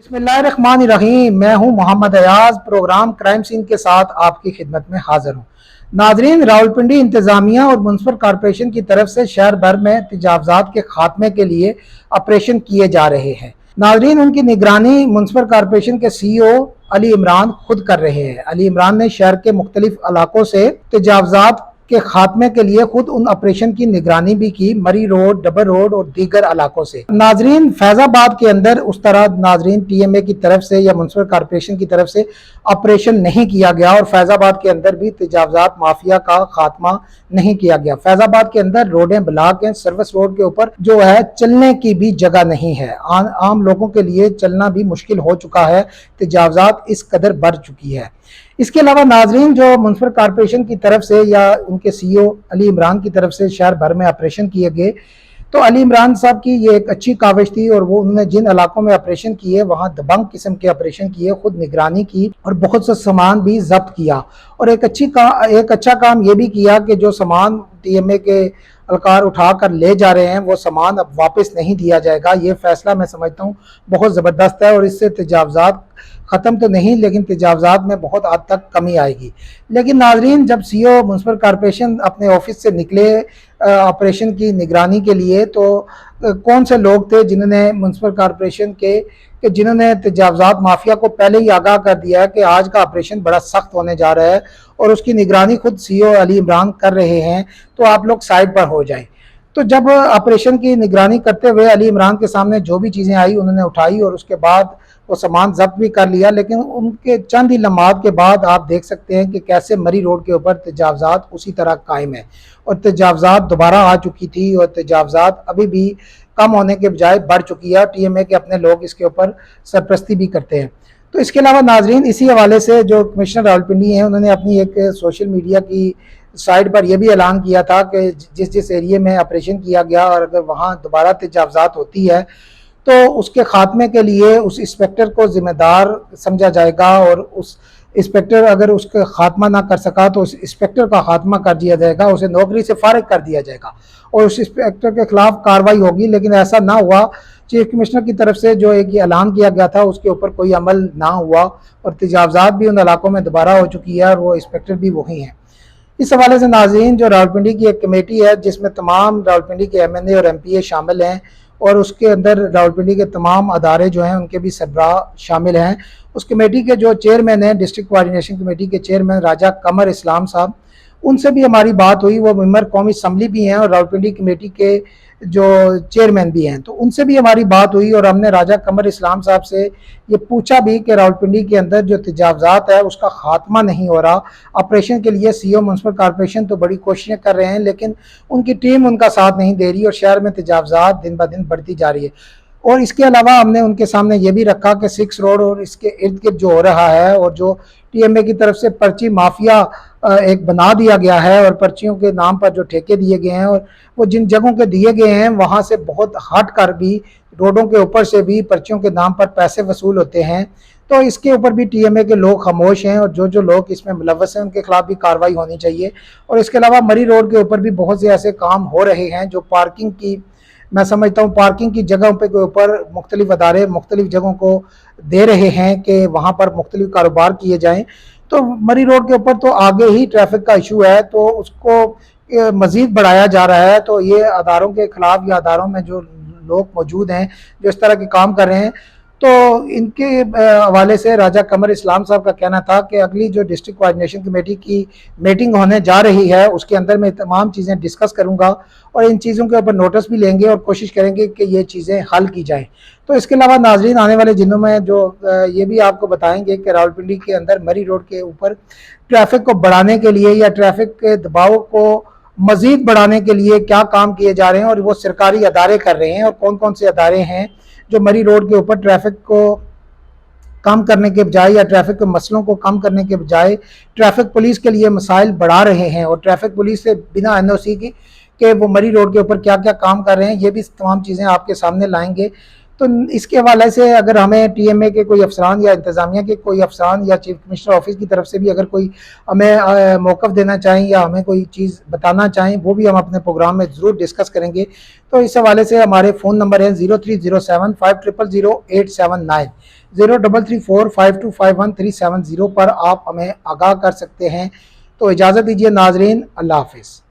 बिस्मिल्लाहिर्रहमानिर्रहीम। मैं हूं Mohammad Ayaz, programme crime scene के साथ आपकी खिदमत में हाजिर हूं। नाजरीन, रावलपिंडी इंतजामिया और म्युनिसिपल कॉरपोरेशन की तरफ से शहर भर में तजावुज़ात के खात्मे के लिए ऑपरेशन किए जा रहे हैं। नाजरीन, उनकी निगरानी म्युनिसिपल कॉरपोरेशन के CEO अली इमरान खुद कर रहे हैं। अली इमरान ने शहर के मुख्तलिफ इलाकों से तजावुज़ात के खात्मे के लिए खुद उन ऑपरेशन की निगरानी भी की, मरी रोड, डबल रोड और दीगर इलाकों से। नाजरीन, फैजाबाद के अंदर उस तरह नाजरीन TMA की तरफ से या म्युनिसिपल कॉरपोरेशन की तरफ से ऑपरेशन नहीं किया गया और फैजाबाद के अंदर भी तजावुज़ात माफिया का खात्मा नहीं किया गया। फैजाबाद के अंदर रोडें ब्लॉक हैं, सर्विस रोड के ऊपर जो है चलने की भी जगह नहीं है। आम लोगों के लिए चलना भी मुश्किल हो चुका है, तजावुज़ात इस कदर बढ़ चुकी है। इसके अलावा नाजरीन, जो म्युनिसिपल कॉरपोरेशन की तरफ से या उनके CEO अली इमरान की तरफ से शहर भर में ऑपरेशन किए गए, तो अली इमरान साहब की ये एक अच्छी काविश थी और वो उन्होंने जिन इलाकों में ऑपरेशन किए वहाँ दबंग किस्म के ऑपरेशन किए, खुद निगरानी की और बहुत सा सामान भी जब्त किया। और एक अच्छा काम ये भी किया कि जो सामान TMA के अलकार उठा कर ले जा रहे हैं वो सामान अब वापस नहीं दिया जाएगा। ये फैसला मैं समझता हूँ बहुत ज़बरदस्त है और इससे तजावुज़ात ख़त्म तो नहीं लेकिन तजावुज़ात में बहुत हद तक कमी आएगी। लेकिन नाजरीन, जब CEO म्युनिसिपल कॉरपोरेशन अपने ऑफिस से निकले ऑपरेशन की निगरानी के लिए, तो कौन से लोग थे जिन्होंने म्युनिसिपल कॉरपोरेशन के जिन्होंने तजावुज़ात माफिया को पहले ही आगाह कर दिया है कि आज का ऑपरेशन बड़ा सख्त होने जा रहा है और उसकी निगरानी खुद CEO अली इमरान कर रहे हैं, तो आप लोग साइड पर हो जाएं। तो जब ऑपरेशन की निगरानी करते हुए अली इमरान के सामने जो भी चीज़ें आई उन्होंने उठाई और उसके बाद वो सामान जब्त भी कर लिया। लेकिन उनके चंद ही लम्हात के बाद आप देख सकते हैं कि कैसे मरी रोड के ऊपर तजावुज़ात उसी तरह कायम है और तजावुज़ात दोबारा आ चुकी थी और तजावुज़ात अभी भी कम होने के बजाय बढ़ चुकी है। TMA के अपने लोग इसके ऊपर सरपरस्ती भी करते हैं। तो इसके अलावा नाजरीन, इसी हवाले से जो कमिश्नर रावलपिंडी हैं उन्होंने अपनी एक सोशल मीडिया की साइट पर यह भी ऐलान किया था कि जिस जिस एरिया में ऑपरेशन किया गया और अगर वहाँ दोबारा तजावुज़ात होती है तो उसके खात्मे के लिए उस इंस्पेक्टर को जिम्मेदार समझा जाएगा और उस इंस्पेक्टर अगर उसका खात्मा ना कर सका तो उस इंस्पेक्टर का खात्मा कर दिया जाएगा, उसे नौकरी से फारिग कर दिया जाएगा और उस इंस्पेक्टर के खिलाफ कार्रवाई होगी। लेकिन ऐसा ना हुआ। चीफ कमिश्नर की तरफ से जो एक ऐलान किया गया था उसके ऊपर कोई अमल ना हुआ और तजावुज़ात भी उन इलाकों में दोबारा हो चुकी है और वो इंस्पेक्टर भी वही हैं। इस हवाले से नाज़रीन, जो रावलपिंडी की एक कमेटी है जिसमें तमाम रावलपिंडी के MNA और MPA शामिल हैं और उसके अंदर रावलपिंडी के तमाम अदारे जो हैं उनके भी सरबराह शामिल हैं, उस कमेटी के जो चेयरमैन हैं, डिस्ट्रिक्ट कोऑर्डिनेशन कमेटी के चेयरमैन राजा कमर इस्लाम साहब, उनसे भी हमारी बात हुई। वो मेंबर कौमी असम्बली भी हैं और रावलपिंडी कमेटी के जो चेयरमैन भी हैं, तो उनसे भी हमारी बात हुई और हमने राजा कमर इस्लाम साहब से ये पूछा भी कि रावलपिंडी के अंदर जो तजावुज़ात है उसका खात्मा नहीं हो रहा। ऑपरेशन के लिए CEO म्युनिसिपल कॉरपोरेशन तो बड़ी कोशिशें कर रहे हैं लेकिन उनकी टीम उनका साथ नहीं दे रही और शहर में तजावुज़ात दिन ब दिन बढ़ती जा रही है। और इसके अलावा हमने उनके सामने ये भी रखा कि 6 रोड और इसके इर्द गिर्द जो हो रहा है और जो TMA की तरफ से पर्ची माफिया एक बना दिया गया है और पर्चियों के नाम पर जो ठेके दिए गए हैं और वो जिन जगहों के दिए गए हैं वहाँ से बहुत हट कर भी रोडों के ऊपर से भी पर्चियों के नाम पर पैसे वसूल होते हैं। तो इसके ऊपर भी TMA के लोग खामोश हैं और जो लोग इसमें मुलव्वस हैं उनके खिलाफ भी कार्रवाई होनी चाहिए। और इसके अलावा मरी रोड के ऊपर भी बहुत से ऐसे काम हो रहे हैं जो पार्किंग की, मैं समझता हूँ पार्किंग की जगहों पे के ऊपर मुख्तलिफ अदारे मुख्तलिफ जगहों को दे रहे हैं कि वहाँ पर मुख्तलिफ कारोबार किए जाएँ। तो मरी रोड के ऊपर तो आगे ही ट्रैफिक का इशू है तो उसको मज़ीद बढ़ाया जा रहा है। तो ये अदारों के खिलाफ या अदारों में जो लोग मौजूद हैं जो इस तरह के काम कर रहे हैं, तो इनके हवाले से राजा कमर इस्लाम साहब का कहना था कि अगली जो डिस्ट्रिक्ट कोऑर्डिनेशन कमेटी की मीटिंग होने जा रही है उसके अंदर मैं तमाम चीज़ें डिस्कस करूंगा और इन चीज़ों के ऊपर नोटिस भी लेंगे और कोशिश करेंगे कि ये चीज़ें हल की जाएं। तो इसके अलावा नाजरीन, आने वाले दिनों में जो ये भी आपको बताएंगे कि रावलपिंडी के अंदर मरी रोड के ऊपर ट्रैफिक को बढ़ाने के लिए या ट्रैफिक के दबाव को मज़ीद बढ़ाने के लिए क्या काम किए जा रहे हैं और वो सरकारी अदारे कर रहे हैं और कौन कौन से अदारे हैं जो मरी रोड के ऊपर ट्रैफिक को कम करने के बजाय या ट्रैफिक के मसलों को कम करने के बजाय ट्रैफिक पुलिस के लिए मसाइल बढ़ा रहे हैं और ट्रैफिक पुलिस से बिना NOC की कि वो मरी रोड के ऊपर क्या क्या काम कर रहे हैं, ये भी तमाम चीज़ें आपके सामने लाएंगे। تو اس کے حوالے سے اگر ہمیں ٹی ایم اے کے کوئی افسران یا انتظامیہ کے کوئی افسران یا چیف کمشنر آفس کی طرف سے بھی اگر کوئی ہمیں موقف دینا چاہیں یا ہمیں کوئی چیز بتانا چاہیں، وہ بھی ہم اپنے پروگرام میں ضرور ڈسکس کریں گے۔ تو اس حوالے سے ہمارے فون نمبر ہیں 0307500879 0334525137 پر آپ ہمیں آگاہ کر سکتے ہیں۔ تو اجازت دیجیے ناظرین، اللہ حافظ۔